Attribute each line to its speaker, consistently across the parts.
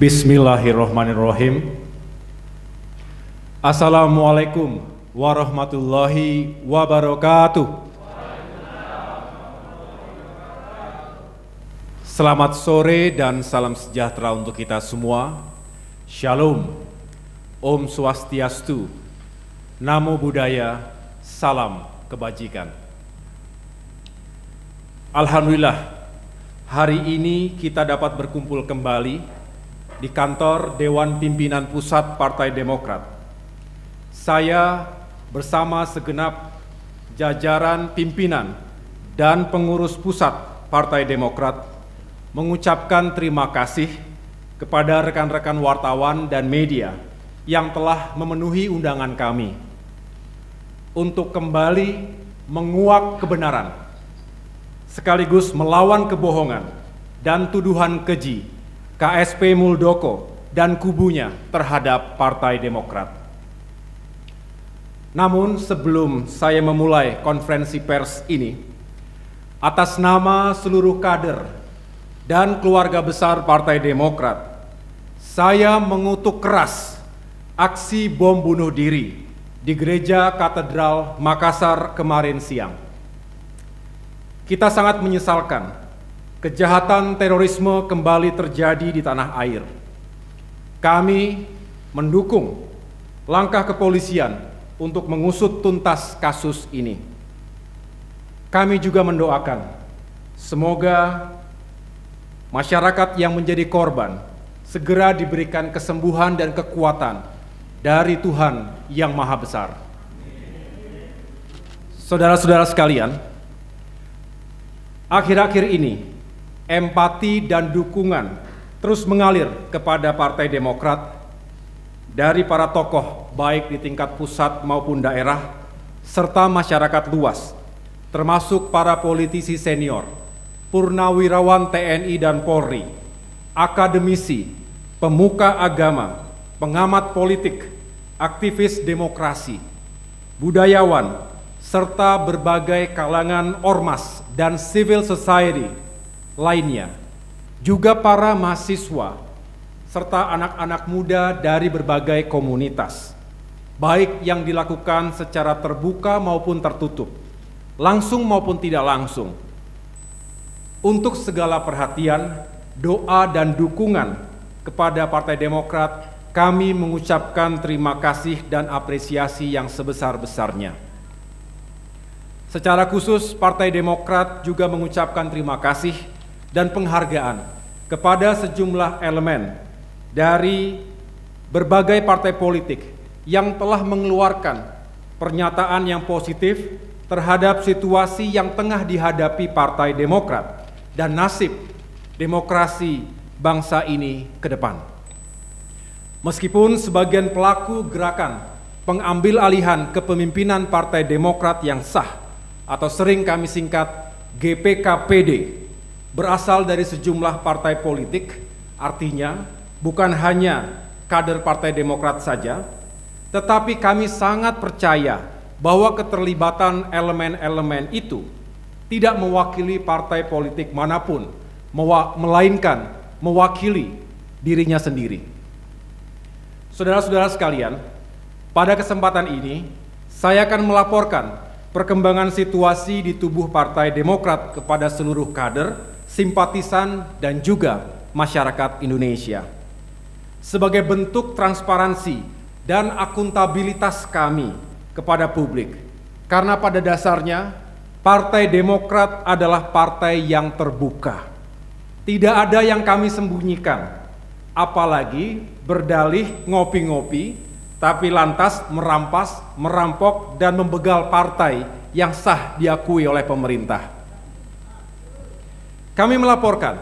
Speaker 1: Bismillahirrahmanirrahim. Assalamualaikum warahmatullahi wabarakatuh. Selamat sore dan salam sejahtera untuk kita semua. Shalom, Om Swastiastu, Namo Buddhaya, salam kebajikan. Alhamdulillah, hari ini kita dapat berkumpul kembali di kantor Dewan Pimpinan Pusat Partai Demokrat. Saya bersama segenap jajaran pimpinan dan pengurus pusat Partai Demokrat mengucapkan terima kasih kepada rekan-rekan wartawan dan media yang telah memenuhi undangan kami untuk kembali menguak kebenaran sekaligus melawan kebohongan dan tuduhan keji KSP Muldoko dan kubunya terhadap Partai Demokrat. Namun sebelum saya memulai konferensi pers ini, atas nama seluruh kader dan keluarga besar Partai Demokrat, saya mengutuk keras aksi bom bunuh diri di Gereja Katedral Makassar kemarin siang. Kita sangat menyesalkan kejahatan terorisme kembali terjadi di tanah air. Kami mendukung langkah kepolisian untuk mengusut tuntas kasus ini. Kami juga mendoakan semoga masyarakat yang menjadi korban segera diberikan kesembuhan dan kekuatan dari Tuhan yang Maha Besar. Saudara-saudara sekalian, akhir-akhir ini empati dan dukungan terus mengalir kepada Partai Demokrat dari para tokoh baik di tingkat pusat maupun daerah serta masyarakat luas, termasuk para politisi senior, purnawirawan TNI dan Polri, akademisi, pemuka agama, pengamat politik, aktivis demokrasi, budayawan, serta berbagai kalangan ormas dan civil society lainnya, juga para mahasiswa, serta anak-anak muda dari berbagai komunitas, baik yang dilakukan secara terbuka maupun tertutup, langsung maupun tidak langsung. Untuk segala perhatian, doa, dan dukungan kepada Partai Demokrat, kami mengucapkan terima kasih dan apresiasi yang sebesar-besarnya. Secara khusus, Partai Demokrat juga mengucapkan terima kasih dan penghargaan kepada sejumlah elemen dari berbagai partai politik yang telah mengeluarkan pernyataan yang positif terhadap situasi yang tengah dihadapi Partai Demokrat dan nasib demokrasi bangsa ini ke depan. Meskipun sebagian pelaku gerakan pengambil alihan kepemimpinan Partai Demokrat yang sah atau sering kami singkat GPKPD berasal dari sejumlah partai politik, artinya bukan hanya kader Partai Demokrat saja, tetapi kami sangat percaya bahwa keterlibatan elemen-elemen itu tidak mewakili partai politik manapun, melainkan mewakili dirinya sendiri. Saudara-saudara sekalian, pada kesempatan ini saya akan melaporkan perkembangan situasi di tubuh Partai Demokrat kepada seluruh kader, simpatisan, dan juga masyarakat Indonesia. Sebagai bentuk transparansi dan akuntabilitas kami kepada publik, karena pada dasarnya Partai Demokrat adalah partai yang terbuka. Tidak ada yang kami sembunyikan, apalagi berdalih ngopi-ngopi, tapi lantas merampas, merampok, dan membegal partai yang sah diakui oleh pemerintah. Kami melaporkan,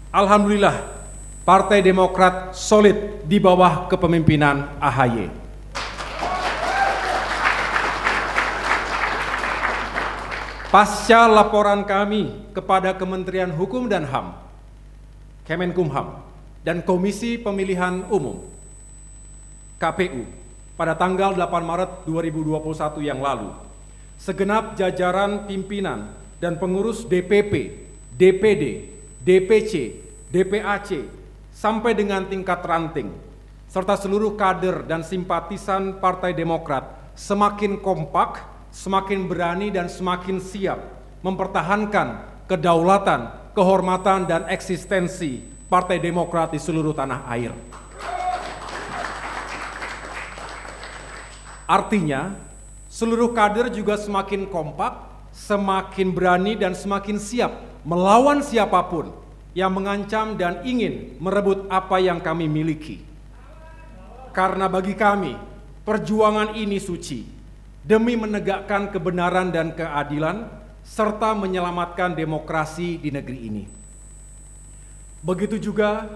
Speaker 1: alhamdulillah, Partai Demokrat solid di bawah kepemimpinan AHY. Pasca laporan kami kepada Kementerian Hukum dan HAM, Kemenkumham, dan Komisi Pemilihan Umum, KPU, pada tanggal 8 Maret 2021 yang lalu, segenap jajaran pimpinan dan pengurus DPP, DPD, DPC, DPAC, sampai dengan tingkat ranting, serta seluruh kader dan simpatisan Partai Demokrat semakin kompak, semakin berani dan semakin siap mempertahankan kedaulatan, kehormatan, dan eksistensi Partai Demokrat di seluruh tanah air. Artinya, seluruh kader juga semakin kompak, semakin berani dan semakin siap melawan siapapun yang mengancam dan ingin merebut apa yang kami miliki. Karena bagi kami, perjuangan ini suci, demi menegakkan kebenaran dan keadilan, serta menyelamatkan demokrasi di negeri ini. Begitu juga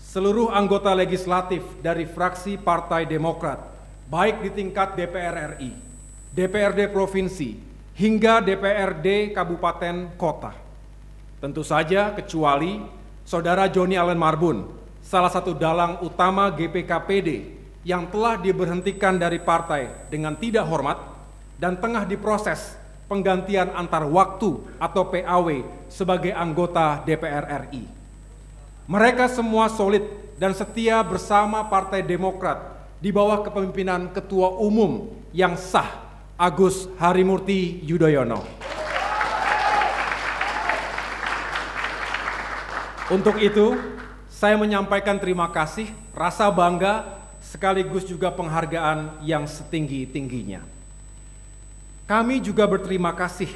Speaker 1: seluruh anggota legislatif dari fraksi Partai Demokrat, baik di tingkat DPR RI, DPRD Provinsi, hingga DPRD Kabupaten Kota. Tentu saja kecuali Saudara Joni Allen Marbun, salah satu dalang utama GPKPD yang telah diberhentikan dari partai dengan tidak hormat dan tengah diproses penggantian antar waktu atau PAW sebagai anggota DPR RI. Mereka semua solid dan setia bersama Partai Demokrat di bawah kepemimpinan Ketua Umum yang sah, Agus Harimurti Yudhoyono. Untuk itu, saya menyampaikan terima kasih, rasa bangga, sekaligus juga penghargaan yang setinggi-tingginya. Kami juga berterima kasih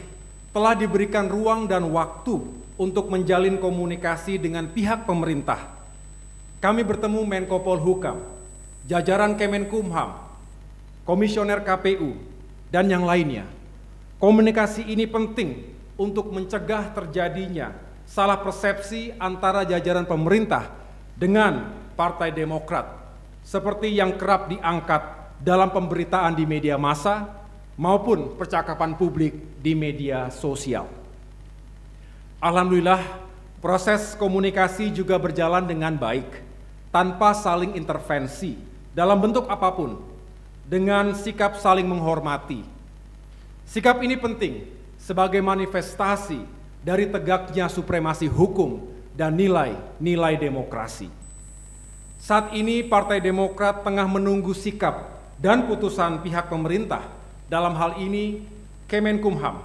Speaker 1: telah diberikan ruang dan waktu untuk menjalin komunikasi dengan pihak pemerintah. Kami bertemu Menko Polhukam, jajaran Kemenkumham, Komisioner KPU, dan yang lainnya. Komunikasi ini penting untuk mencegah terjadinya salah persepsi antara jajaran pemerintah dengan Partai Demokrat, seperti yang kerap diangkat dalam pemberitaan di media massa maupun percakapan publik di media sosial. Alhamdulillah, proses komunikasi juga berjalan dengan baik, tanpa saling intervensi dalam bentuk apapun, dengan sikap saling menghormati. Sikap ini penting sebagai manifestasi dari tegaknya supremasi hukum dan nilai-nilai demokrasi. Saat ini Partai Demokrat tengah menunggu sikap dan putusan pihak pemerintah, dalam hal ini Kemenkumham,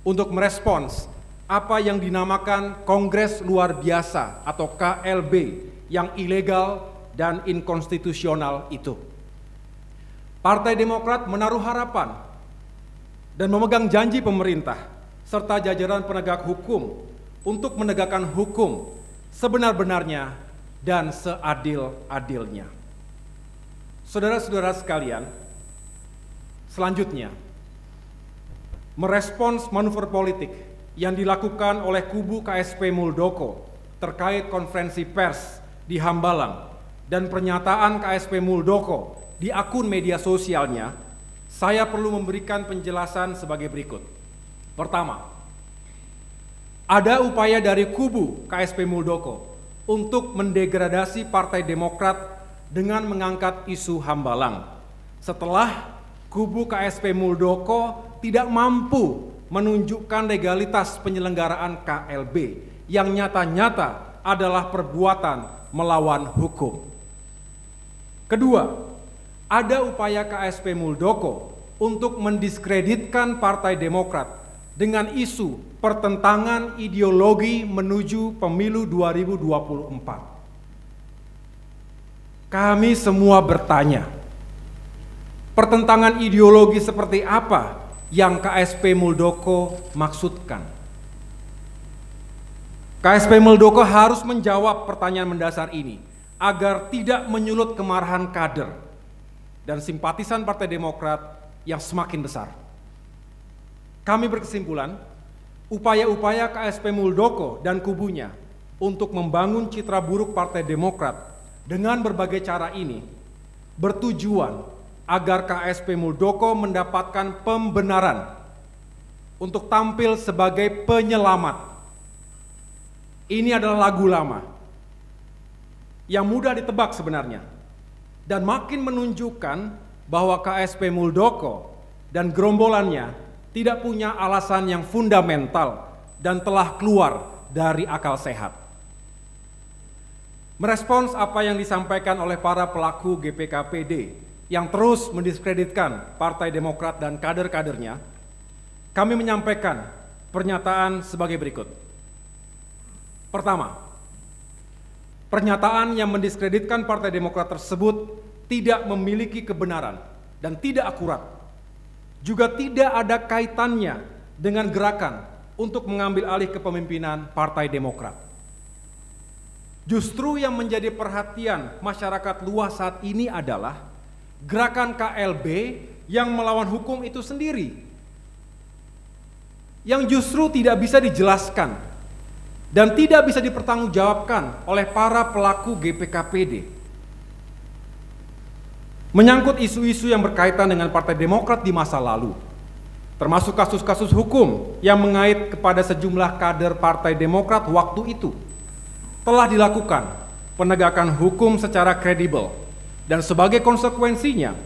Speaker 1: untuk merespons apa yang dinamakan Kongres Luar Biasa atau KLB yang ilegal dan inkonstitusional itu. Partai Demokrat menaruh harapan dan memegang janji pemerintah serta jajaran penegak hukum untuk menegakkan hukum sebenar-benarnya dan seadil-adilnya. Saudara-saudara sekalian, selanjutnya, merespons manuver politik yang dilakukan oleh kubu KSP Muldoko terkait konferensi pers di Hambalang dan pernyataan KSP Muldoko di akun media sosialnya, saya perlu memberikan penjelasan sebagai berikut. Pertama, ada upaya dari kubu KSP Muldoko untuk mendegradasi Partai Demokrat dengan mengangkat isu Hambalang setelah kubu KSP Muldoko tidak mampu menunjukkan legalitas penyelenggaraan KLB yang nyata-nyata adalah perbuatan melawan hukum. Kedua, ada upaya KSP Muldoko untuk mendiskreditkan Partai Demokrat dengan isu pertentangan ideologi menuju pemilu 2024. Kami semua bertanya, pertentangan ideologi seperti apa yang KSP Muldoko maksudkan? KSP Muldoko harus menjawab pertanyaan mendasar ini agar tidak menyulut kemarahan kader dan simpatisan Partai Demokrat yang semakin besar. Kami berkesimpulan, upaya-upaya KSP Muldoko dan kubunya untuk membangun citra buruk Partai Demokrat dengan berbagai cara ini bertujuan agar KSP Muldoko mendapatkan pembenaran untuk tampil sebagai penyelamat. Ini adalah lagu lama yang mudah ditebak sebenarnya dan makin menunjukkan bahwa KSP Muldoko dan gerombolannya tidak punya alasan yang fundamental dan telah keluar dari akal sehat. Merespons apa yang disampaikan oleh para pelaku GPKPD yang terus mendiskreditkan Partai Demokrat dan kader-kadernya, kami menyampaikan pernyataan sebagai berikut. Pertama, pernyataan yang mendiskreditkan Partai Demokrat tersebut tidak memiliki kebenaran dan tidak akurat. Juga tidak ada kaitannya dengan gerakan untuk mengambil alih kepemimpinan Partai Demokrat. Justru yang menjadi perhatian masyarakat luas saat ini adalah gerakan KLB yang melawan hukum itu sendiri, yang justru tidak bisa dijelaskan dan tidak bisa dipertanggungjawabkan oleh para pelaku GPKPD. Menyangkut isu-isu yang berkaitan dengan Partai Demokrat di masa lalu, termasuk kasus-kasus hukum yang mengait kepada sejumlah kader Partai Demokrat waktu itu, telah dilakukan penegakan hukum secara kredibel, dan sebagai konsekuensinya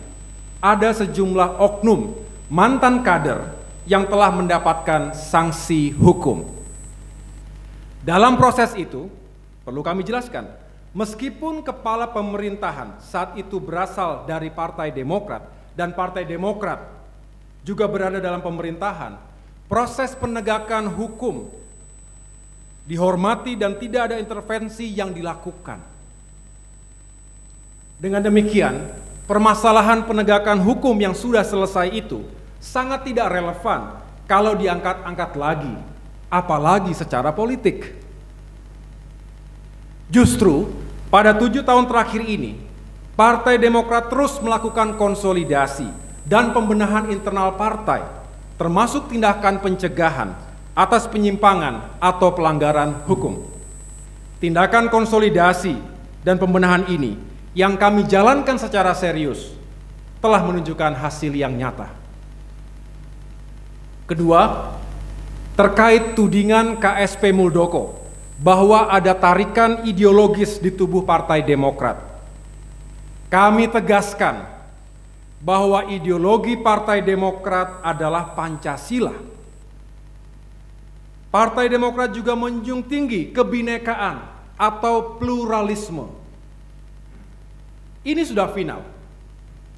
Speaker 1: ada sejumlah oknum mantan kader yang telah mendapatkan sanksi hukum. Dalam proses itu, perlu kami jelaskan, meskipun kepala pemerintahan saat itu berasal dari Partai Demokrat dan Partai Demokrat juga berada dalam pemerintahan, proses penegakan hukum dihormati dan tidak ada intervensi yang dilakukan. Dengan demikian, permasalahan penegakan hukum yang sudah selesai itu sangat tidak relevan kalau diangkat-angkat lagi, apalagi secara politik. Justru pada 7 tahun terakhir ini, Partai Demokrat terus melakukan konsolidasi dan pembenahan internal partai, termasuk tindakan pencegahan atas penyimpangan atau pelanggaran hukum. Tindakan konsolidasi dan pembenahan ini yang kami jalankan secara serius telah menunjukkan hasil yang nyata. Kedua, terkait tudingan KSP Muldoko bahwa ada tarikan ideologis di tubuh Partai Demokrat, kami tegaskan bahwa ideologi Partai Demokrat adalah Pancasila. Partai Demokrat juga menjunjung tinggi kebinekaan atau pluralisme. Ini sudah final,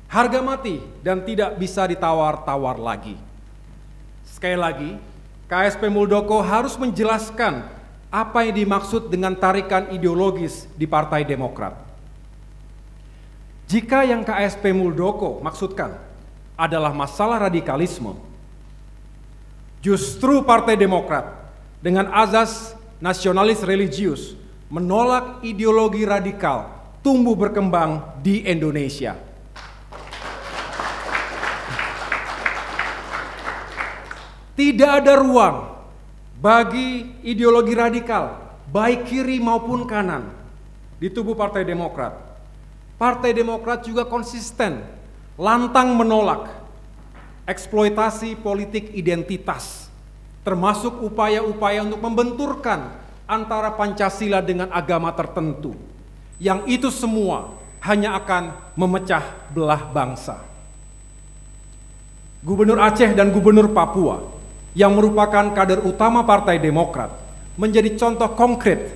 Speaker 1: harga mati dan tidak bisa ditawar-tawar lagi. Sekali lagi, KSP Muldoko harus menjelaskan apa yang dimaksud dengan tarikan ideologis di Partai Demokrat. Jika yang KSP Muldoko maksudkan adalah masalah radikalisme, justru Partai Demokrat dengan azas nasionalis religius menolak ideologi radikal tumbuh berkembang di Indonesia. Tidak ada ruang bagi ideologi radikal, baik kiri maupun kanan, di tubuh Partai Demokrat. Partai Demokrat juga konsisten, lantang menolak eksploitasi politik identitas, termasuk upaya-upaya untuk membenturkan antara Pancasila dengan agama tertentu, yang itu semua hanya akan memecah belah bangsa. Gubernur Aceh dan Gubernur Papua yang merupakan kader utama Partai Demokrat menjadi contoh konkret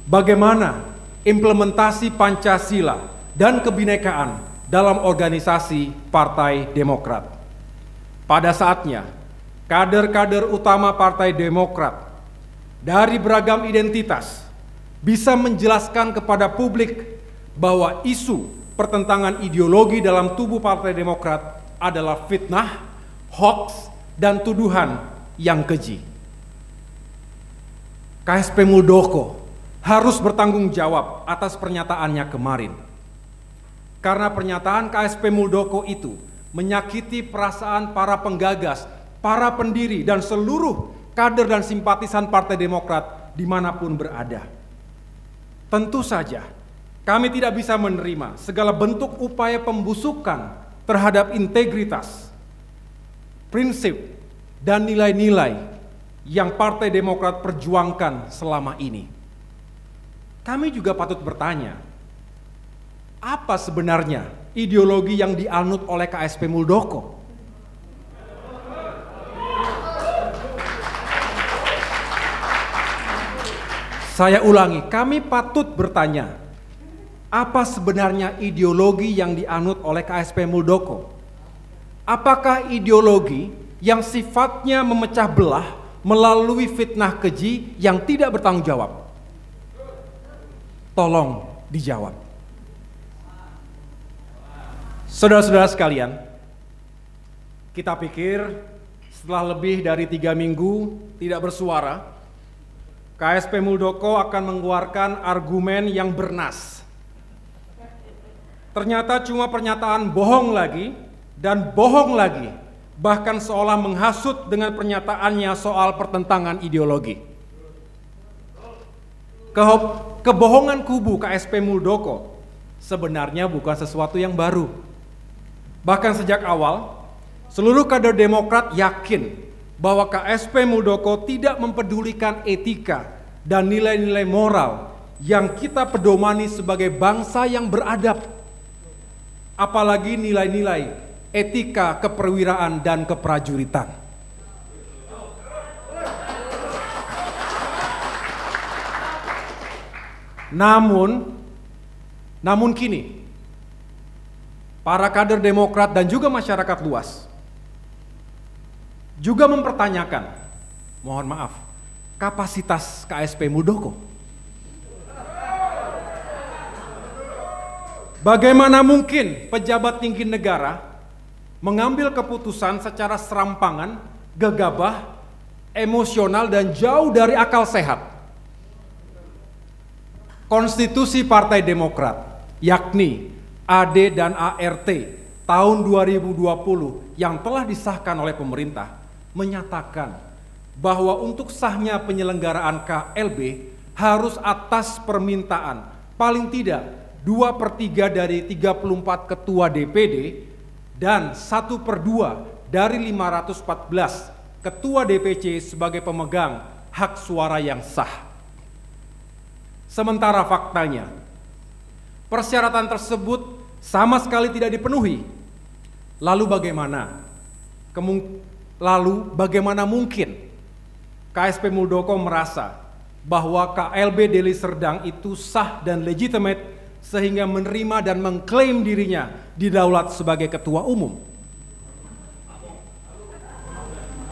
Speaker 1: bagaimana implementasi Pancasila dan kebinekaan dalam organisasi Partai Demokrat. Pada saatnya, kader-kader utama Partai Demokrat dari beragam identitas bisa menjelaskan kepada publik bahwa isu pertentangan ideologi dalam tubuh Partai Demokrat adalah fitnah, hoax, dan tuduhan yang keji. KSP Muldoko harus bertanggung jawab atas pernyataannya kemarin. Karena pernyataan KSP Muldoko itu menyakiti perasaan para penggagas, para pendiri, dan seluruh kader dan simpatisan Partai Demokrat dimanapun berada. Tentu saja, kami tidak bisa menerima segala bentuk upaya pembusukan terhadap integritas, prinsip, dan nilai-nilai yang Partai Demokrat perjuangkan selama ini. Kami juga patut bertanya, apa sebenarnya ideologi yang dianut oleh KSP Muldoko? Saya ulangi, kami patut bertanya, apa sebenarnya ideologi yang dianut oleh KSP Muldoko? Apakah ideologi yang sifatnya memecah belah melalui fitnah keji yang tidak bertanggung jawab? Tolong dijawab. Saudara-saudara sekalian, kita pikir setelah lebih dari 3 minggu tidak bersuara, KSP Muldoko akan mengeluarkan argumen yang bernas. Ternyata cuma pernyataan bohong lagi dan bohong lagi, bahkan seolah menghasut dengan pernyataannya soal pertentangan ideologi. Kebohongan kubu KSP Muldoko sebenarnya bukan sesuatu yang baru. Bahkan sejak awal, seluruh kader Demokrat yakin bahwa KSP Muldoko tidak mempedulikan etika dan nilai-nilai moral yang kita pedomani sebagai bangsa yang beradab. Apalagi nilai-nilai etika keperwiraan dan keprajuritan. Namun kini, para kader Demokrat dan juga masyarakat luas juga mempertanyakan, mohon maaf, kapasitas KSP Muldoko. Bagaimana mungkin pejabat tinggi negara mengambil keputusan secara serampangan, gegabah, emosional, dan jauh dari akal sehat? Konstitusi Partai Demokrat, yakni AD dan ART tahun 2020 yang telah disahkan oleh pemerintah, menyatakan bahwa untuk sahnya penyelenggaraan KLB harus atas permintaan paling tidak 2/3 dari 34 ketua DPD dan 1/2 dari 514 ketua DPC sebagai pemegang hak suara yang sah. Sementara faktanya, persyaratan tersebut sama sekali tidak dipenuhi. Lalu bagaimana mungkin KSP Muldoko merasa bahwa KLB Deli Serdang itu sah dan legitimate sehingga menerima dan mengklaim dirinya didaulat sebagai ketua umum?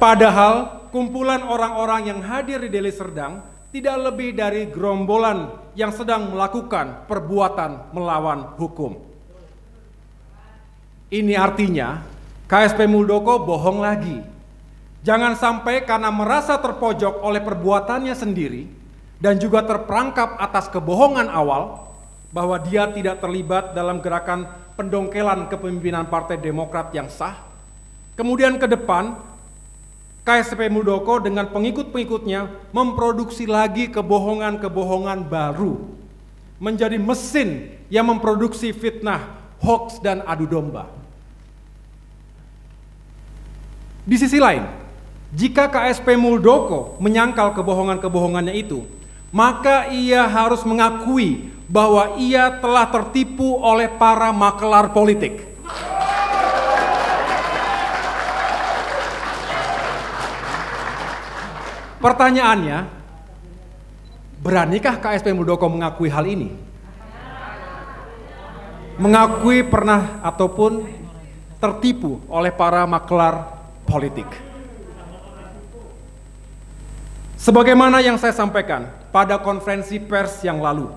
Speaker 1: Padahal kumpulan orang-orang yang hadir di Deli Serdang tidak lebih dari gerombolan yang sedang melakukan perbuatan melawan hukum. Ini artinya KSP Muldoko bohong lagi. Jangan sampai karena merasa terpojok oleh perbuatannya sendiri dan juga terperangkap atas kebohongan awal bahwa dia tidak terlibat dalam gerakan pendongkelan kepemimpinan Partai Demokrat yang sah, kemudian ke depan KSP Muldoko dengan pengikut-pengikutnya memproduksi lagi kebohongan-kebohongan baru, menjadi mesin yang memproduksi fitnah, hoaks, dan adu domba. Di sisi lain, jika KSP Muldoko menyangkal kebohongan-kebohongannya itu, maka ia harus mengakui bahwa ia telah tertipu oleh para makelar politik. Pertanyaannya, beranikah KSP Muldoko mengakui hal ini? Mengakui pernah ataupun tertipu oleh para makelar politik. Sebagaimana yang saya sampaikan pada konferensi pers yang lalu,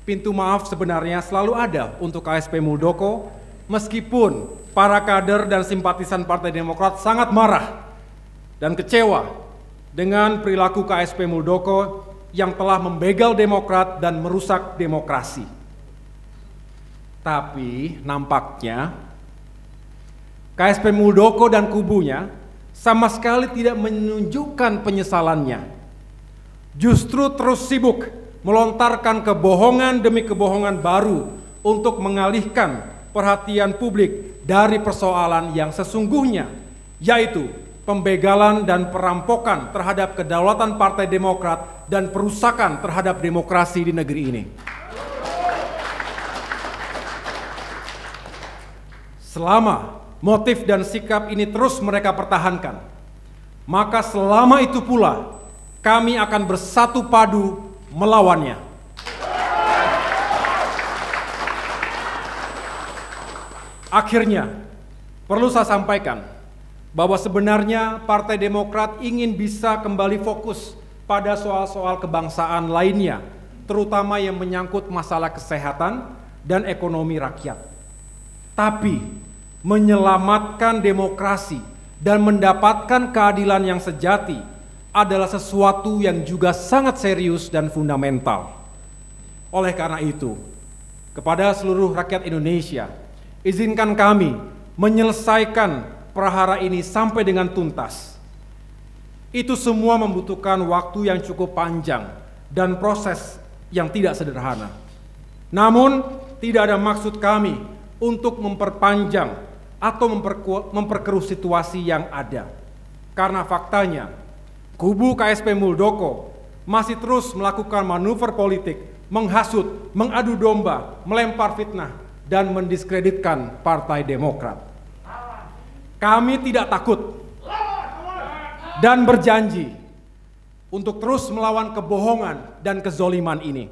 Speaker 1: pintu maaf sebenarnya selalu ada untuk KSP Muldoko, meskipun para kader dan simpatisan Partai Demokrat sangat marah dan kecewa dengan perilaku KSP Muldoko yang telah membegal Demokrat dan merusak demokrasi. Tapi nampaknya KSP Muldoko dan kubunya sama sekali tidak menunjukkan penyesalannya. Justru terus sibuk melontarkan kebohongan demi kebohongan baru untuk mengalihkan perhatian publik dari persoalan yang sesungguhnya, yaitu pembegalan dan perampokan terhadap kedaulatan Partai Demokrat dan perusakan terhadap demokrasi di negeri ini. Selama motif dan sikap ini terus mereka pertahankan, maka selama itu pula kami akan bersatu padu melawannya. Akhirnya, perlu saya sampaikan bahwa sebenarnya Partai Demokrat ingin bisa kembali fokus pada soal-soal kebangsaan lainnya, terutama yang menyangkut masalah kesehatan dan ekonomi rakyat. Tapi, menyelamatkan demokrasi dan mendapatkan keadilan yang sejati adalah sesuatu yang juga sangat serius dan fundamental. Oleh karena itu, kepada seluruh rakyat Indonesia, izinkan kami menyelesaikan prahara ini sampai dengan tuntas. Itu semua membutuhkan waktu yang cukup panjang dan proses yang tidak sederhana. Namun, tidak ada maksud kami untuk memperpanjang atau memperkeruh situasi yang ada. Karena faktanya, kubu KSP Muldoko masih terus melakukan manuver politik, menghasut, mengadu domba, melempar fitnah, dan mendiskreditkan Partai Demokrat. Kami tidak takut dan berjanji untuk terus melawan kebohongan dan kezoliman ini.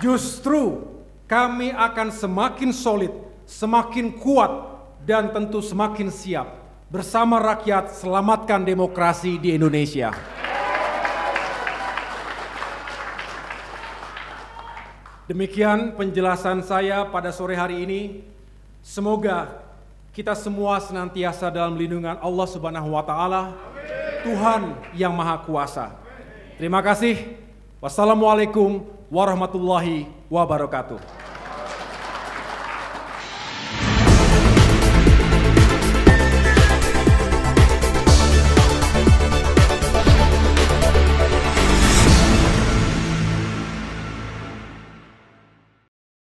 Speaker 1: Justru kami akan semakin solid, semakin kuat, dan tentu semakin siap bersama rakyat selamatkan demokrasi di Indonesia. Demikian penjelasan saya pada sore hari ini. Semoga kita semua senantiasa dalam lindungan Allah Subhanahu wa Ta'ala, Tuhan yang Maha Kuasa. Terima kasih. Wassalamualaikum warahmatullahi wabarakatuh.